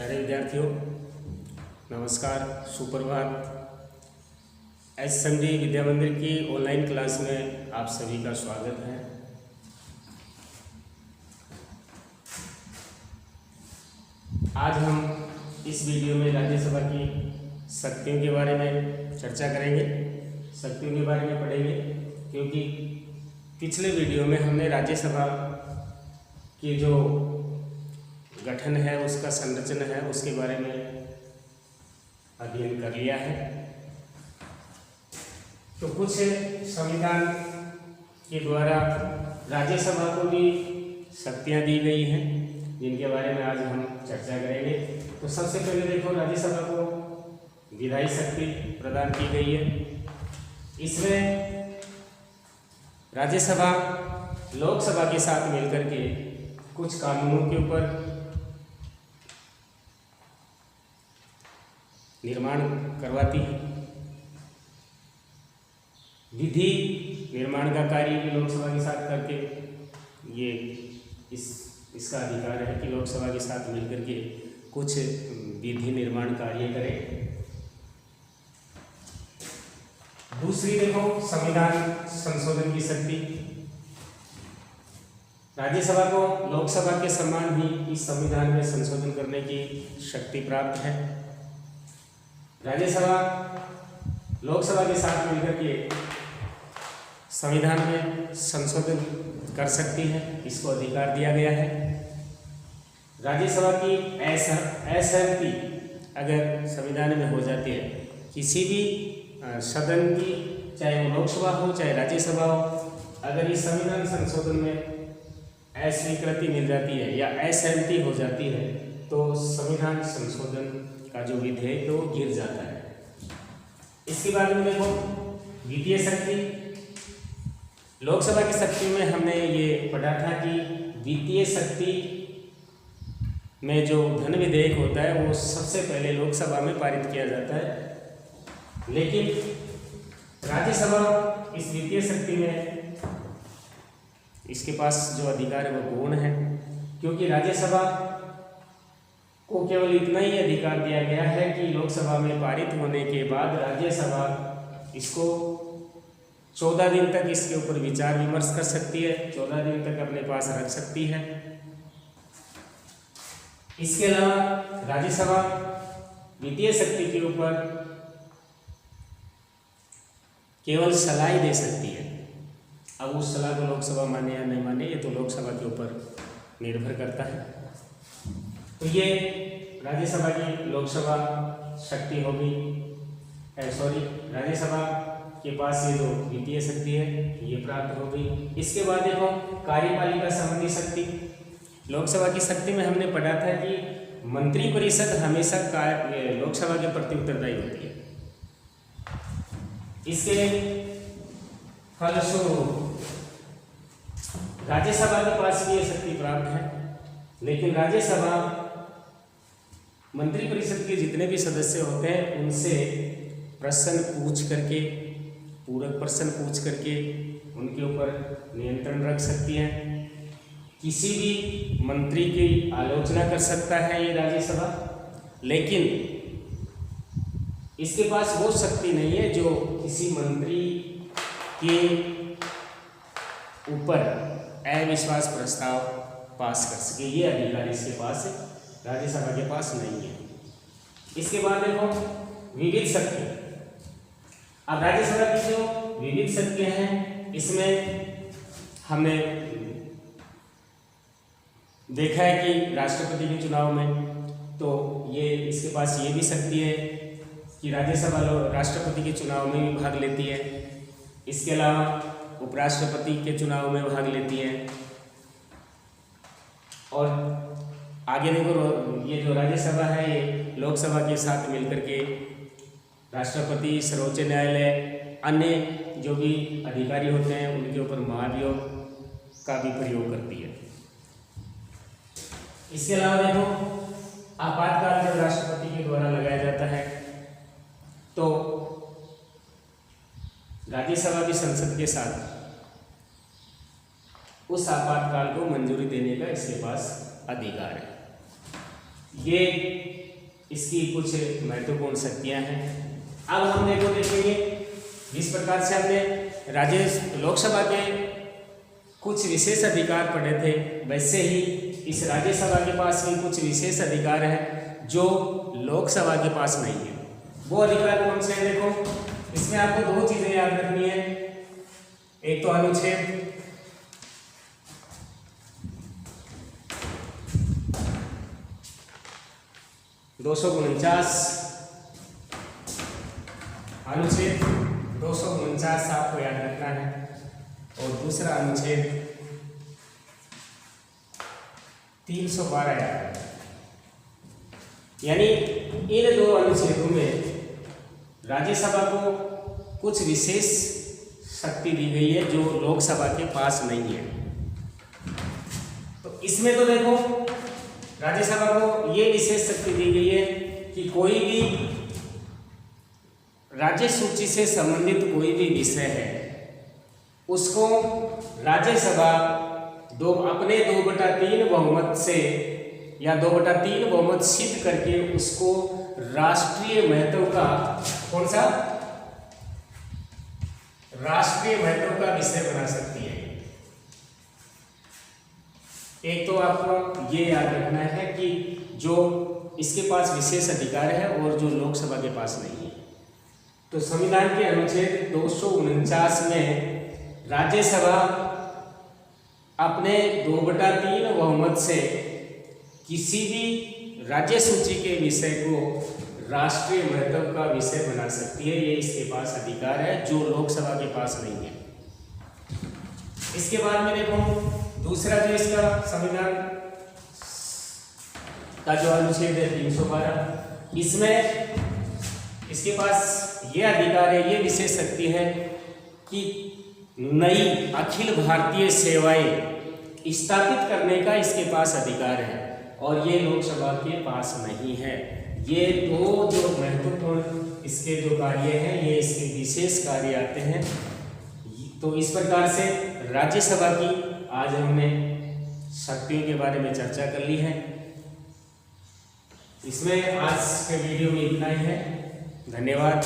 प्यारे विद्यार्थियों, नमस्कार, सुप्रभात। एसएमडी विद्या मंदिर की ऑनलाइन क्लास में आप सभी का स्वागत है। आज हम इस वीडियो में राज्यसभा की शक्तियों के बारे में चर्चा करेंगे, शक्तियों के बारे में पढ़ेंगे, क्योंकि पिछले वीडियो में हमने राज्यसभा की जो गठन है, उसका संरचना है, उसके बारे में अध्ययन कर लिया है। तो कुछ संविधान के द्वारा राज्यसभा को भी शक्तियां दी गई हैं, जिनके बारे में आज हम चर्चा करेंगे। तो सबसे पहले देखो, राज्यसभा को विधायी शक्ति प्रदान की गई है। इसमें राज्यसभा लोकसभा के साथ मिलकर के कुछ कानूनों के ऊपर निर्माण करवाती है। विधि निर्माण का कार्य भी लोकसभा के साथ करके ये इसका अधिकार है कि लोकसभा के साथ मिलकर के कुछ विधि निर्माण कार्य करे। दूसरी देखो, संविधान संशोधन की शक्ति। राज्यसभा को लोकसभा के समान ही इस संविधान में संशोधन करने की शक्ति प्राप्त है। राज्यसभा लोकसभा के साथ मिलकर के संविधान में संशोधन कर सकती है, इसको अधिकार दिया गया है। राज्यसभा की असहमति अगर संविधान में हो जाती है, किसी भी सदन की, चाहे वो लोकसभा हो चाहे राज्यसभा हो, अगर इस संविधान संशोधन में अस्वीकृति मिल जाती है या असहमति हो जाती है, तो संविधान संशोधन का जो विधेयक है वो गिर जाता है। इसके बाद में देखो, वित्तीय शक्ति। लोकसभा की शक्ति में हमने ये पढ़ा था कि वित्तीय शक्ति में जो धन विधेयक होता है वो सबसे पहले लोकसभा में पारित किया जाता है, लेकिन राज्यसभा इस वित्तीय शक्ति में इसके पास जो अधिकार है वो गौण है, क्योंकि राज्यसभा को केवल इतना ही अधिकार दिया गया है कि लोकसभा में पारित होने के बाद राज्यसभा इसको 14 दिन तक इसके ऊपर विचार विमर्श कर सकती है, 14 दिन तक अपने पास रख सकती है। इसके अलावा राज्यसभा वित्तीय शक्ति के ऊपर केवल सलाह दे सकती है। अब उस सलाह को लोकसभा माने या नहीं माने, ये तो लोकसभा के ऊपर निर्भर करता है। तो ये राज्यसभा की लोकसभा शक्ति होगी, राज्यसभा के पास ये जो वित्तीय शक्ति है ये प्राप्त हो गई। इसके बाद देखो, कार्यपालिका संबंधी शक्ति। लोकसभा की शक्ति में हमने पढ़ा था कि मंत्रिपरिषद हमेशा लोकसभा के प्रति उत्तरदायी होती है। इसके फलस्वरूप राज्यसभा के पास भी ये शक्ति प्राप्त है, लेकिन राज्यसभा मंत्रिपरिषद के जितने भी सदस्य होते हैं उनसे प्रश्न पूछ करके, पूरक प्रश्न पूछ करके उनके ऊपर नियंत्रण रख सकती है। किसी भी मंत्री की आलोचना कर सकता है ये राज्यसभा, लेकिन इसके पास वो शक्ति नहीं है जो किसी मंत्री के ऊपर अविश्वास प्रस्ताव पास कर सके। ये अधिकार इसके पास है, राज्यसभा के पास नहीं है। इसके बाद देखो, विविध शक्ति। अब राज्यसभा की जो विविध शक्तियां हैं, इसमें हमने देखा है कि राष्ट्रपति के चुनाव में तो ये इसके पास ये भी शक्ति है कि राज्यसभा राष्ट्रपति के चुनाव में भी भाग लेती है। इसके अलावा उपराष्ट्रपति के चुनाव में भाग लेती है। और आगे देखो, ये जो राज्यसभा है ये लोकसभा के साथ मिलकर के राष्ट्रपति, सर्वोच्च न्यायालय, अन्य जो भी अधिकारी होते हैं उनके ऊपर महाभियोग का भी प्रयोग करती है। इसके अलावा देखो, आपातकाल जो राष्ट्रपति के द्वारा लगाया जाता है, तो राज्यसभा की संसद के साथ उस आपातकाल को मंजूरी देने का इसके पास अधिकार है। ये इसकी कुछ महत्वपूर्ण शक्तियां हैं। अब हम देखेंगे जिस प्रकार से हमने लोकसभा के कुछ विशेष अधिकार पढ़े थे, वैसे ही इस राज्यसभा के पास भी कुछ विशेष अधिकार है जो लोकसभा के पास नहीं है। वो अधिकार कौन से हैं? देखो, इसमें आपको दो चीजें याद रखनी है। एक तो अनुच्छेद 249, अनुच्छेद 249 आपको याद रखना है, और दूसरा अनुच्छेद 312 याद रखना है। यानी इन दो अनुच्छेदों में राज्यसभा को कुछ विशेष शक्ति दी गई है जो लोकसभा के पास नहीं है। तो इसमें तो देखो, राज्यसभा को ये विशेष शक्ति दी गई है कि कोई भी राज्य सूची से संबंधित कोई भी विषय है उसको राज्यसभा अपने 2/3 बहुमत से या 2/3 बहुमत सिद्ध करके उसको राष्ट्रीय महत्व का कौन सा राष्ट्रीय महत्व का विषय बना सकती है। एक तो आपको ये याद रखना है कि जो इसके पास विशेष अधिकार है और जो लोकसभा के पास नहीं है। तो संविधान के अनुच्छेद 249 में राज्यसभा अपने 2/3 बहुमत से किसी भी राज्य सूची के विषय को राष्ट्रीय महत्व का विषय बना सकती है। ये इसके पास अधिकार है जो लोकसभा के पास नहीं है। इसके बाद में देखो, दूसरा जो इसका संविधान का जो अनुच्छेद है 312, इसमें इसके पास ये अधिकार है, ये विशेष शक्ति है कि नई अखिल भारतीय सेवाएं स्थापित करने का इसके पास अधिकार है, और ये लोकसभा के पास नहीं है। ये दो जो महत्वपूर्ण इसके जो कार्य हैं, ये इसके विशेष कार्य आते हैं। तो इस प्रकार से राज्यसभा की आज हमने शक्तियों के बारे में चर्चा कर ली है। इसमें आज के वीडियो में इतना ही है। धन्यवाद।